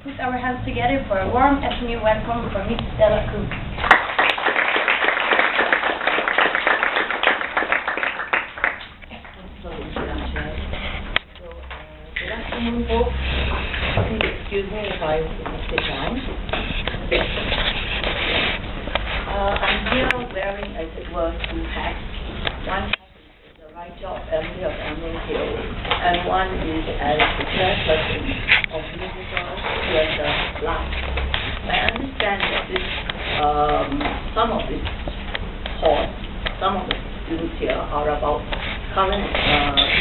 put our hands together for a warm SMU welcome for Miss Stella Kon. Good afternoon, folks. Please excuse me if I sit down. I'm here wearing, as it were, two hats. One hat is the writer of Emily of Emerald Hill, and one is as the chairperson of musical theatre life. I understand that this, some of this course, some of the students here are about current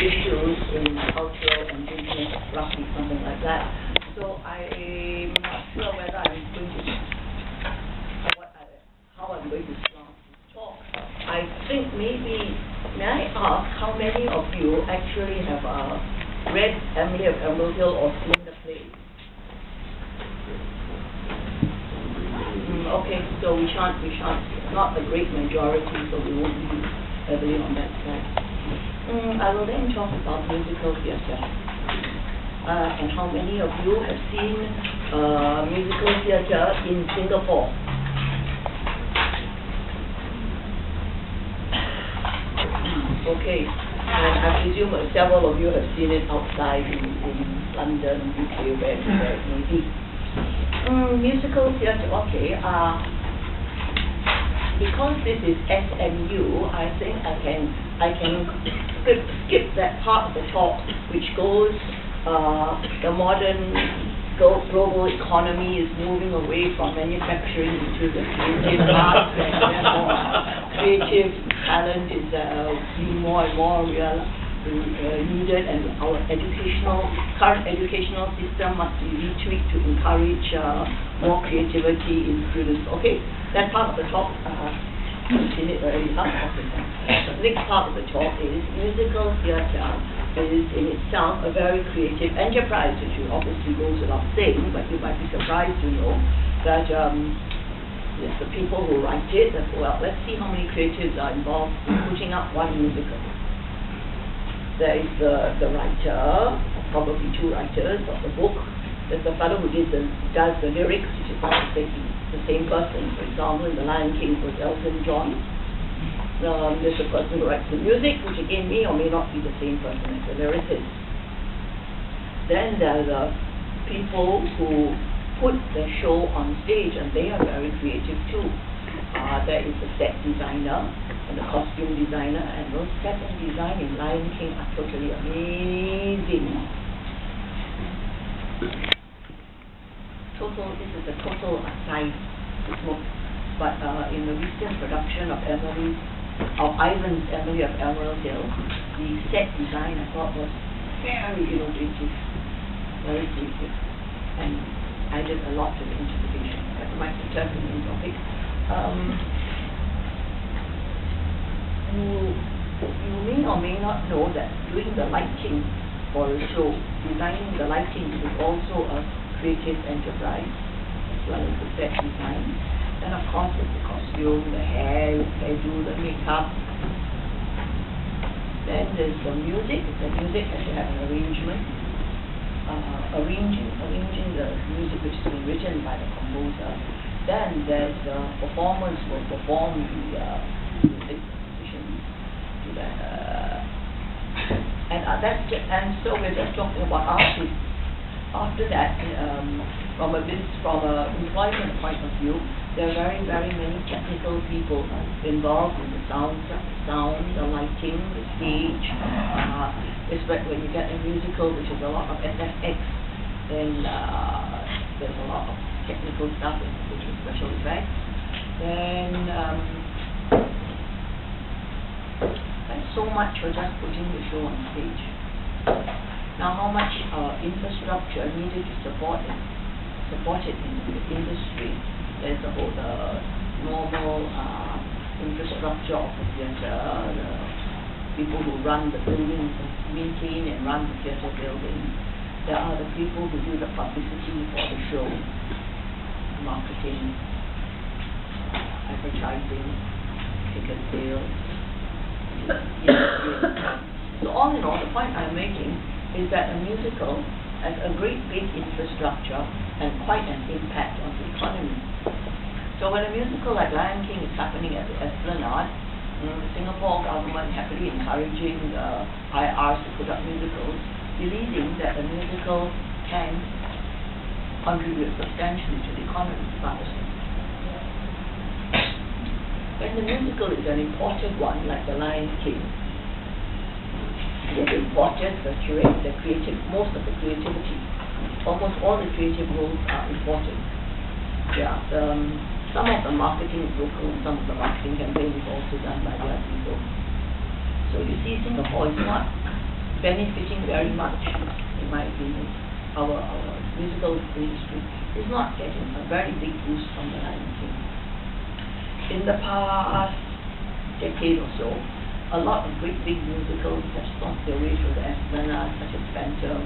issues in cultural and business, roughly something like that. So I'm not sure whether I'm going to, how I'm going to start this talk. I think maybe, may I ask how many of you actually have read Emily of Emerald Hill or seen the play? Okay, so we shan't, not a great majority, so we won't be heavily on that side. I will then talk about musical theatre. And how many of you have seen musical theatre in Singapore? Okay, and I presume several of you have seen it outside in London, UK, where it may be. Musical theatre, okay. Because this is SMU, I think I can skip that part of the talk which goes, the modern global economy is moving away from manufacturing into the creative arts, and therefore creative talent is being more and more needed, and our current educational system must be retweaked to encourage more creativity in students. Okay, that part of the talk, seen it already. The next part of the talk is musical theatre is in itself a very creative enterprise, which obviously goes without saying, but you might be surprised to know that it's the people who write it. Well, let's see how many creatives are involved in putting up one musical. There is the writer, probably two writers of the book. There's the fellow who does the lyrics, which is not the same person. For example, in The Lion King was Elton John. There's the person who writes the music, which again may or may not be the same person as the lyricist. Then there are the people who put the show on stage, and they are very creative too. There is the set designer and the costume designer, and those set and design in Lion King are totally amazing. This is a total aside smoke, but in the recent production of Ivan's Emily of Emerald Hill, the set design I thought was very innovative, very creative, and added a lot to the interpretation. That might return to the main topic. You may or may not know that doing the lighting for a show, designing the lighting is also a creative enterprise, as well as the set design. And of course there's the costume, the hairdo, the makeup. Then there's the music. The music has to have an arrangement. Arranging the music which has been written by the composer. Then there's the performers who perform the music positions. And so we're just talking about artists. After that, from an employment point of view, there are very, very many technical people involved in the sound, the lighting, the stage. When you get a musical, which is a lot of SFX, then there's a lot of technical stuff, which is special effects. Then that's so much for just putting the show on stage. Now, how much infrastructure needed to support it in the industry? There's the whole normal infrastructure of the theatre, the people who run the buildings, maintain and run the theatre buildings. There are the people who do the publicity for the show, marketing, advertising, ticket sales. So all in all, the point I'm making is that a musical has a great big infrastructure and quite an impact on the economy. So when a musical like Lion King is happening at the Esplanade, the Singapore government happily encouraging IRs to put up musicals, believing that the musical can contribute substantially to the economy. When the musical is an imported one, like the Lion King, they've imported most of the creativity. Almost all the creative roles are imported. Yeah, some of the marketing is local, some of the marketing campaign is also done by other people. So you see, Singapore is not benefiting very much, in my opinion. Our musical industry is not getting a very big boost from the Lion King. In the past decade or so, a lot of great big musicals have stomped their way through the Esplanade, such as Phantom,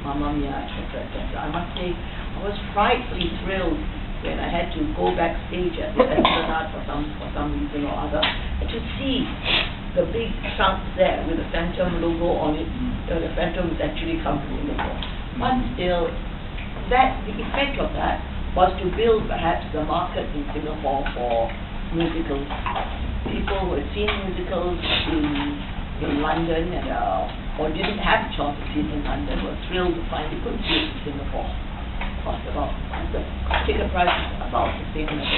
Mamma Mia, etc., etc. I must say, I was frightfully thrilled when I had to go backstage at the Esplanade for some reason or other, and to see the big trunks there with the Phantom logo on it. The Phantom is actually come from Singapore. But still, the effect of that was to build perhaps the market in Singapore for musicals. People who had seen musicals in London or didn't have a chance to see it in London were thrilled to find they couldn't see it in Singapore. The ticket price is about the same level.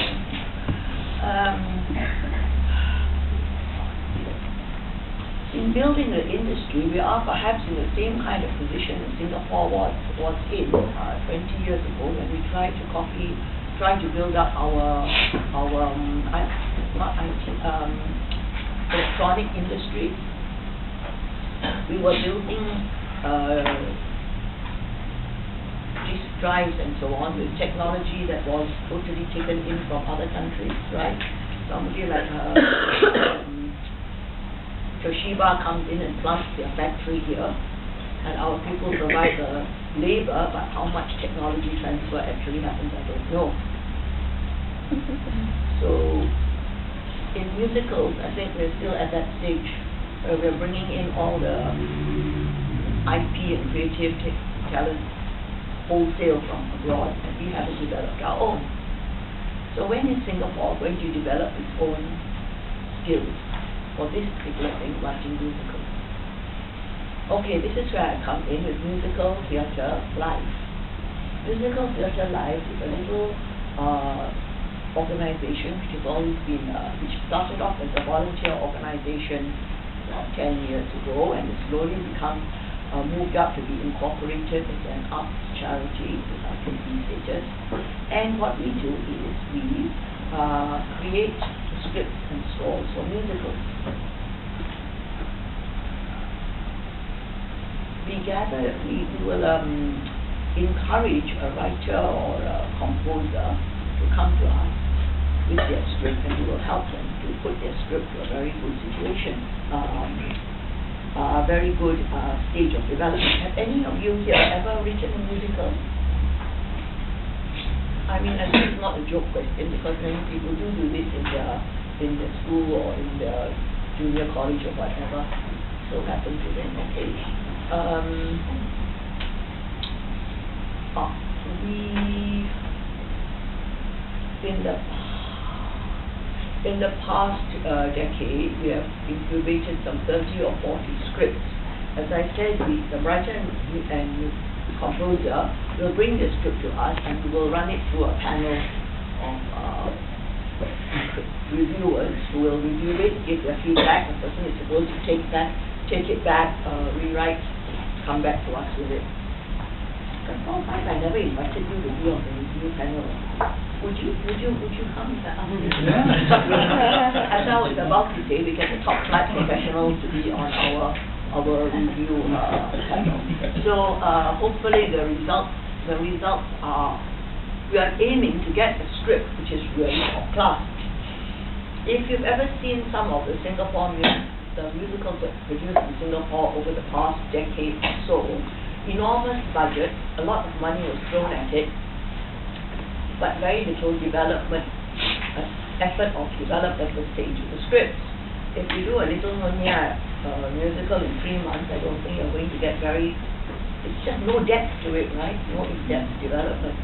In building the industry, we are perhaps in the same kind of position that Singapore was in 20 years ago when we tried to build up our electronic industry. We were building disk drives and so on with technology that was totally taken in from other countries, right? Somebody like Toshiba comes in and plants their factory here, and our people provide the labor, but how much technology transfer actually happens, I don't know. So, in musicals, I think we're still at that stage where we're bringing in all the IP and creative talent wholesale from abroad, and we haven't developed our own. So when is Singapore going to develop its own skills for this particular thing, writing musicals? Okay, this is where I come in with Musical Theatre Live. Musical Theatre Live is a little organization which has always been, which started off as a volunteer organization about 10 years ago, and it's slowly become moved up to be incorporated as an arts charity with RTC status. And what we do is we create scripts and scores for musicals. We will encourage a writer or a composer to come to us with their script, and we will help them to put their script to a very good situation, a very good stage of development. Have any of you here ever written a musical? I mean, I think it's not a joke question, because many people do this in their school or in their junior college or whatever. So happens to them, okay. In the past decade, we have incubated some 30 or 40 scripts. As I said, the writer and composer will bring the script to us, and we will run it through a panel of reviewers who will review it, give their feedback. The person is supposed to take it back, rewrite, come back to us with it. But so far, I never invited you to be on the review panel. Would you come to us? As I was about to say, we get the top flight professionals to be on our review panel. So hopefully the results are, we are aiming to get a script which is really top class. If you've ever seen some of the musicals that produced in Singapore over the past decade or so, enormous budget, a lot of money was thrown at it, but very little development, effort of development was taken to the scripts. If you do a Little Nyonya musical in 3 months, I don't think you're going to get very it's just no depth to it, right? No in-depth development.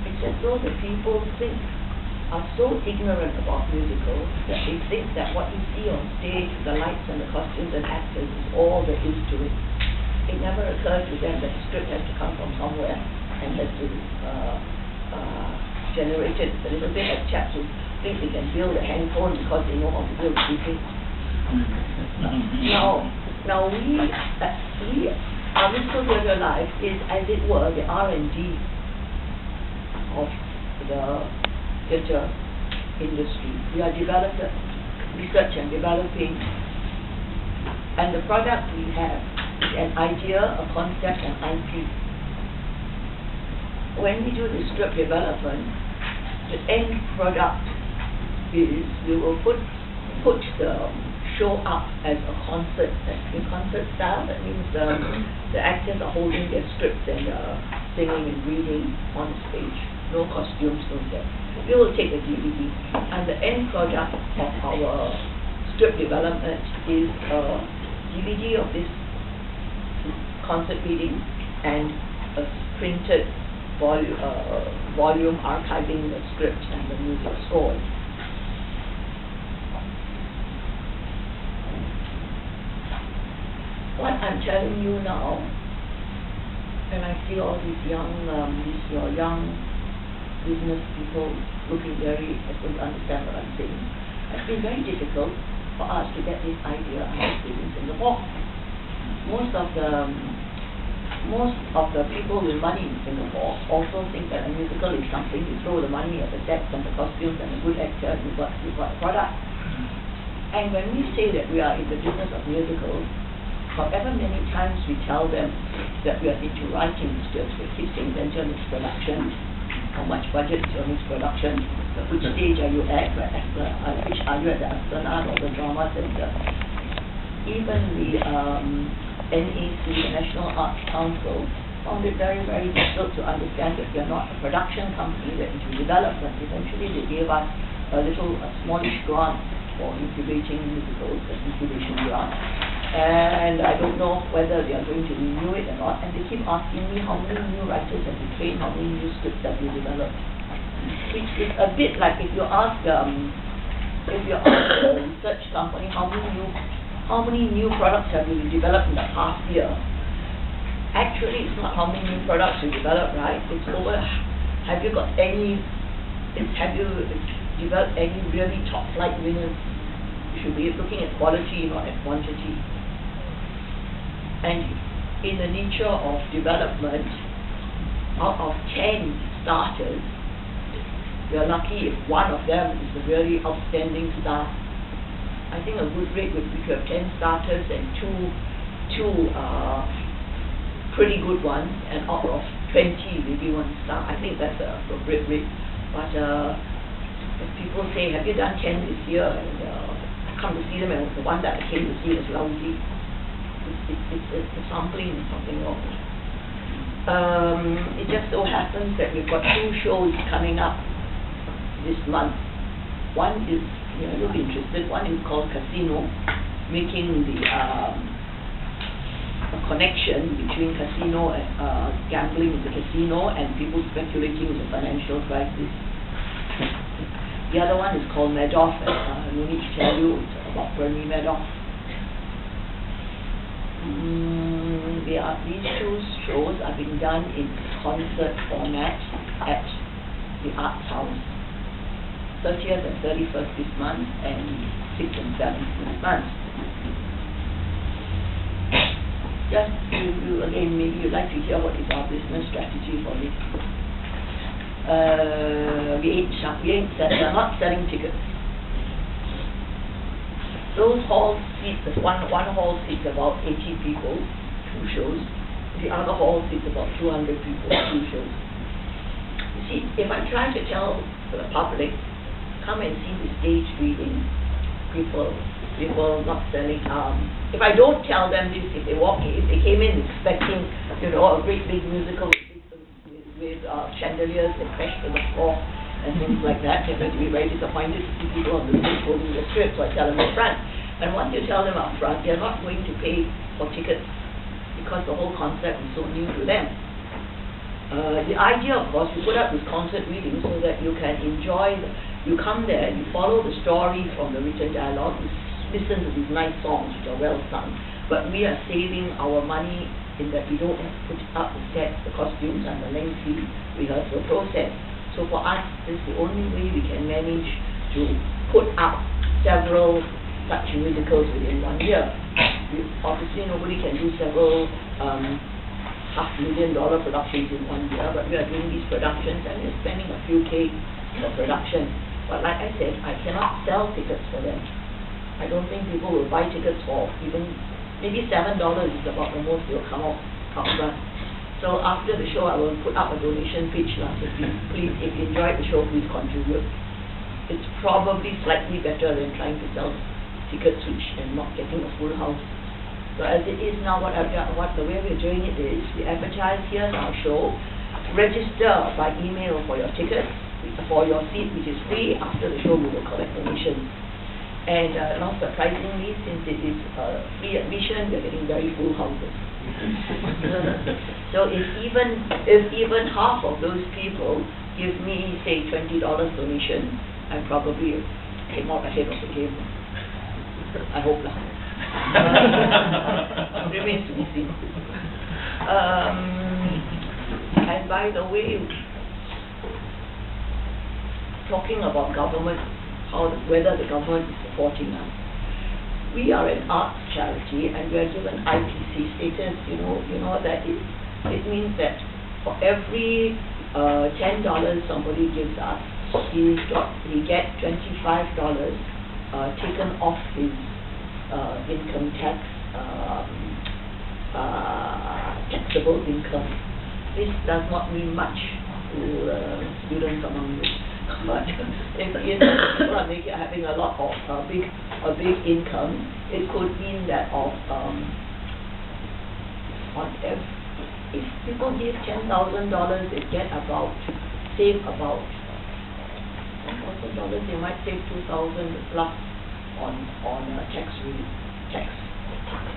It's as though the people are so ignorant about musicals that they think that what you see on stage, the lights and the costumes and actors, is all there is to it. It never occurs to them that the script has to come from somewhere and has to generate it. A little bit like chaps who think they can build a handphone because they know how to build something. Now our musical theatre life is, as it were, the R&D of the theatre industry. We are research and developing, and the product we have is an idea, a concept, an IP. When we do the script development, the end product is we will put the show up as a concert, in concert style. That means the actors are holding their scripts and singing and reading on stage. No costumes, no set. We will take a DVD, and the end product of our script development is a DVD of this concert reading and a printed volume archiving the script and the music score. What I'm telling you now, and I see all these young business people looking very as they understand what I'm saying, it's been very difficult for us to get this idea out of students in the Singapore. Most of the people with money in Singapore also think that a musical is something you throw the money at the sets and the costumes and a good actor, you've got a product. And when we say that we are in the business of musicals, however many times we tell them that we are into writing scripts, we keep saying, when's your next production? How much budget is your next production? Which stage are you at? Which are you at the Astana or the Drama Center? Even the NAC, the National Arts Council, found it very, very difficult to understand that we are not a production company, we're into development. Eventually they gave us a smallish grant for incubating musicals, an incubation grant. And I don't know whether they are going to renew it or not. And they keep asking me how many new writers have you trained, how many new scripts have you developed. Which is a bit like if you ask a research company how many new products have you developed in the past year. Actually, it's not how many new products you develop, right? It's over. Have you developed any really top flight winners? You should be looking at quality, not at quantity. And in the nature of development, out of 10 starters, we are lucky if one of them is a really outstanding star. I think a good rate would be to have 10 starters and two pretty good ones, and out of 20 maybe one star. I think that's an appropriate rate. But if people say, have you done 10 this year? And I come to see them, and the one that I came to see was lousy. It's a sampling, something wrong. It just so happens that we've got 2 shows coming up this month. One is, you'll be interested, one is called Casino, making the a connection between casino and gambling in the casino and people speculating in the financial crisis. The other one is called Madoff, and no need to tell you, it's about Bernie Madoff. These 2 shows are being done in concert format at the Arts House, 30th and 31st this month, and 6th and 7th this month. Just to, again, maybe you'd like to hear what is our business strategy for this. We're not selling tickets. Those hall seats, one hall seats about 80 people, 2 shows. The other hall seats about 200 people, 2 shows. You see, if I try to tell the public, come and see the stage reading, people not selling. If I don't tell them this, if they came in expecting, a great big musical with chandeliers that crash to the floor and things like that, they're going to be very disappointed to see people on the stage holding the script. So I tell them in front. And once you tell them up front, they're not going to pay for tickets because the whole concept is so new to them. The idea, of course, we put up this concert reading so that you can enjoy, you come there, you follow the story from the written dialogue, you listen to these nice songs which are well sung, but we are saving our money in that we don't have to put up the sets, the costumes, and the lengthy rehearsal process. So for us, this is the only way we can manage to put up several such musicals within 1 year. Obviously, nobody can do several $500,000 productions in 1 year, but we are doing these productions and we're spending a few K per production. But like I said, I cannot sell tickets for them. I don't think people will buy tickets for even, maybe $7 is about the most they'll come out. So after the show, I will put up a donation pitch. Please, if you enjoyed the show, please contribute. It's probably slightly better than trying to sell tickets and not getting a full house. So as it is now, the way we're doing it is, we advertise, here's our show, register by email for your tickets, for your seat, which is free. After the show, we will collect donations. And not surprisingly, since it is free admission, we're getting very full houses. So if even half of those people give me, say, $20 donation, I probably came out ahead of the game. I hope not. Remains to be seen. And by the way, talking about government, whether the government is supporting us. We are an arts charity and we are given IPC status. You know that it means that for every $10 somebody gives us, he gets $25 taken off his income tax, taxable income. This does not mean much to students among you. But if people are having a lot of big income, it could mean that if people give $10,000, they get save about $1,000. They might save $2,000 plus on tax,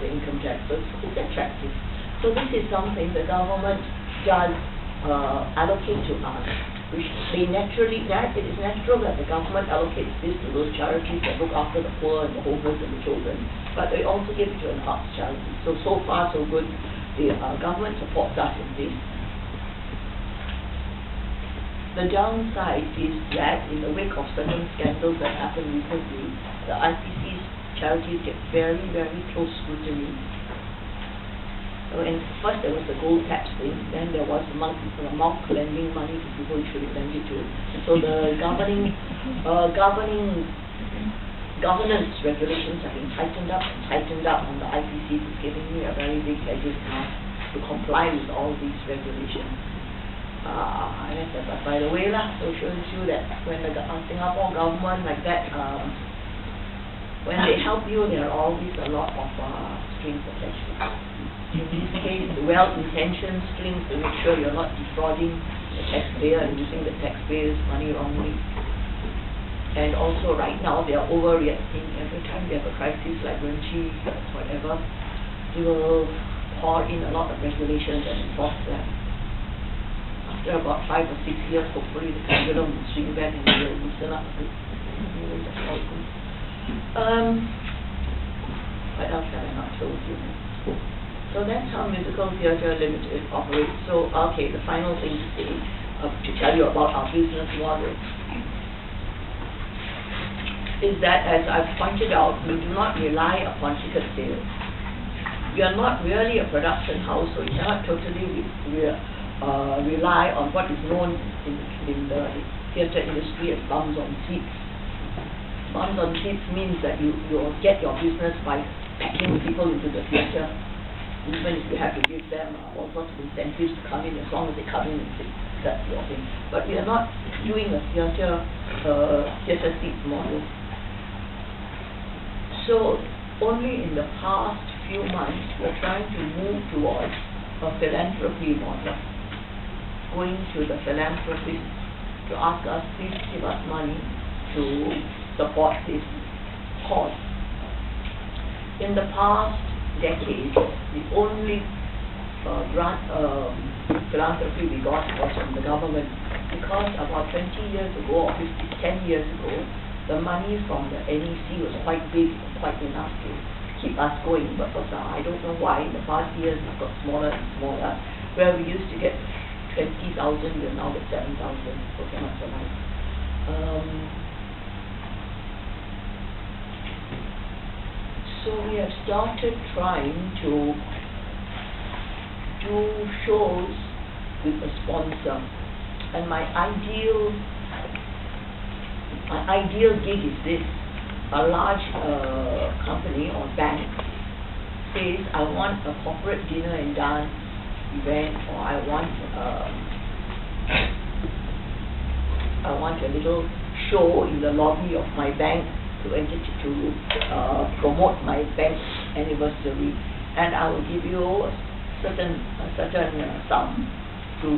the income tax. So it's attractive. So this is something the government does allocate to us. Which it is natural that the government allocates this to those charities that look after the poor and the homeless and the children, but they also give it to an arts charity. So far so good. The government supports us in this. The downside is that in the wake of certain scandals that happened recently, the IPC's charities get very, very close scrutiny. And first there was the gold tax thing, then there was the monk lending money to people who shouldn't lend it to. So the governance regulations have been tightened up, and the IPC is giving me a very big headache now to comply with all these regulations. But by the way, so it shows you that when the Singapore government like that, when they help you, there are always a lot of strings attached. In this case, well-intentioned strings to make sure you're not defrauding the taxpayer and using the taxpayer's money wrongly. And also right now they are overreacting. Every time they have a crisis like Renchi, whatever, they will pour in a lot of regulations and enforce them. After about 5 or 6 years, hopefully the pendulum will swing back and they will loosen up a bit. That's how it goes. What else have I not told you? So that's how Musical Theatre Limited operates. So, okay, the final thing to say, to tell you about our business model, is that, as I've pointed out, we do not rely upon ticket sales. We are not really a production house, so we cannot totally rely on what is known in the theatre industry as bums on seats. Bums on seats means that you get your business by packing people into the theatre. Even if you have to give them all sorts of incentives to come in, as long as they come in and sit, that's your thing. But we are not doing a theatre seats model. So only in the past few months we're trying to move towards a philanthropy model, going to the philanthropist to ask us, please give us money to support this cause. In the past decade, the only philanthropy we got was from the government, because about 20 years ago or 10 years ago, the money from the NEC was quite big, quite enough to keep us going. But I don't know why in the past years it got smaller and smaller. Where we used to get 20,000, we now get 7,000. So cannot survive. So we have started trying to do shows with a sponsor, and my ideal gig is this: a large company or bank says, I want a corporate dinner and dance event, or I want a little show in the lobby of my bank to promote my bank's anniversary, and I will give you a certain sum to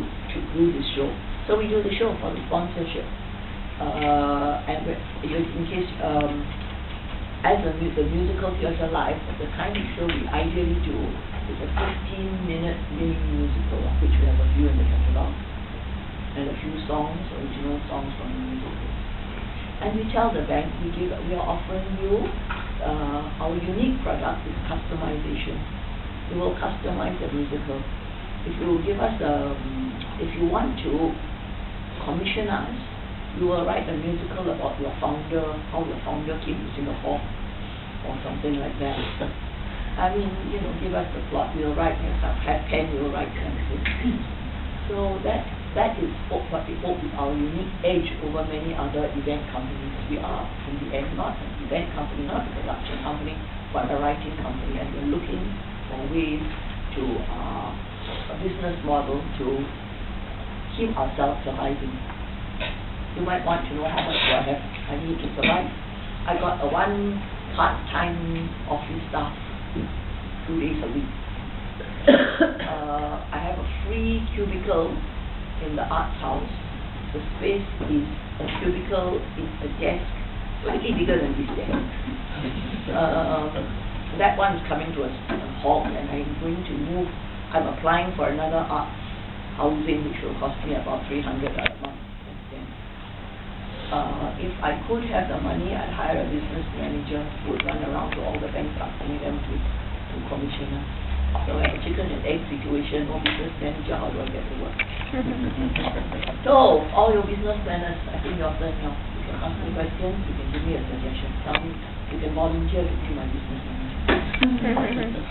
do this show. So we do the show for the sponsorship, and in case as the musical theatre live, the kind of show we ideally do is a 15-minute mini musical, of which we have a few in the catalogue, and a few songs, original songs from the musical. And we tell the bank we are offering you our unique product is customization. We will customize the musical. If you give us if you want to commission us, we will write a musical about your founder, how your founder came to Singapore, or something like that. I mean, give us the plot, we'll write, pen, we'll write kind of thing. So that is what we hope is our unique edge over many other event companies. We are, in the end, not an event company, not a production company, but a writing company, and we're looking for ways to a business model to keep ourselves surviving. You might want to know how much I need to survive. I got a one part-time office staff, 2 days a week. I have a free cubicle in the arts house. The space is a cubicle, it's a desk, slightly bigger than this desk. That one is coming to a halt, and I'm applying for another arts housing, which will cost me about $300 a month. If I could have the money, I'd hire a business manager who would run around to all the banks asking them to commission us. So I have a chicken and egg situation, no business manager, how do I get to work? So, all your business planners, I think your turn now. You can ask me questions, you can give me a suggestion. Tell me, you can volunteer to be my business manager.